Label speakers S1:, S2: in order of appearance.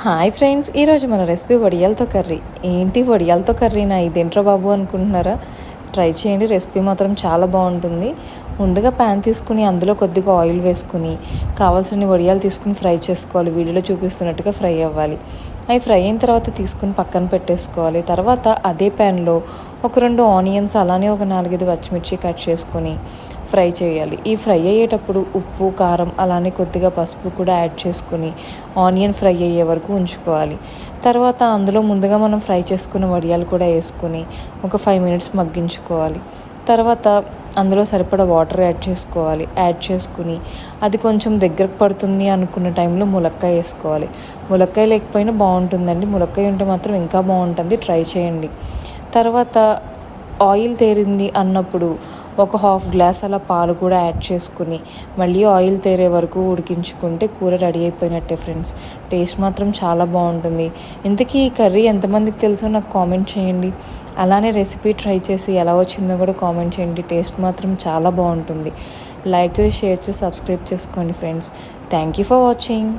S1: Hi friends, ఈరోజు మన recipe వడియాలతో curry. ఏంటి వడియాలతో కర్రీనా, ఇదేంట్రా బాబు అనుకుంటున్నారా? ట్రై చేయండి, రెసిపీ మాత్రం చాలా బాగుంటుంది. ముందుగా ప్యాన్ తీసుకుని అందులో కొద్దిగా ఆయిల్ వేసుకుని కావాల్సిన వడియాలు తీసుకుని ఫ్రై చేసుకోవాలి. వీడియోలో చూపిస్తున్నట్టుగా ఫ్రై అవ్వాలి. అవి ఫ్రై అయిన తర్వాత తీసుకుని పక్కన పెట్టేసుకోవాలి. తర్వాత అదే ప్యాన్లో ఒక 2 ఆనియన్స్, అలానే ఒక 4-5 పచ్చిమిర్చి కట్ చేసుకొని ఫ్రై చేయాలి. ఈ ఫ్రై అయ్యేటప్పుడు ఉప్పు, కారం, అలానే కొద్దిగా పసుపు కూడా యాడ్ చేసుకుని ఆనియన్ ఫ్రై అయ్యే వరకు ఉంచుకోవాలి. తర్వాత అందులో ముందుగా మనం ఫ్రై చేసుకున్న వడియాలు కూడా వేసుకొని ఒక 5 మినిట్స్ మగ్గించుకోవాలి. తర్వాత అందులో సరిపడా వాటర్ యాడ్ చేసుకోవాలి. యాడ్ చేసుకుని అది కొంచెం దగ్గరకు పడుతుంది అనుకున్న టైంలో ములక్కాయ వేసుకోవాలి. ములక్కాయ లేకపోయినా బాగుంటుందండి, ములక్కాయ ఉంటే మాత్రం ఇంకా బాగుంటుంది, ట్రై చేయండి. తర్వాత ఆయిల్ తేరింది అన్నప్పుడు ఒక 1/2 గ్లాస్ అలా పాలు కూడా యాడ్ చేసుకుని మళ్ళీ ఆయిల్ తేరే వరకు ఉడికించుకుంటే కూర రెడీ అయిపోయినట్టే ఫ్రెండ్స్. టేస్ట్ మాత్రం చాలా బాగుంటుంది. ఇంతకీ ఈ కర్రీ ఎంతమందికి తెలుసో నాకు కామెంట్ చేయండి. అలానే రెసిపీ ట్రై చేసి ఎలా వచ్చిందో కూడా కామెంట్ చేయండి. టేస్ట్ మాత్రం చాలా బాగుంటుంది. లైక్ చేసి, షేర్ చేసి, సబ్స్క్రైబ్ చేసుకోండి friends. Thank you for watching.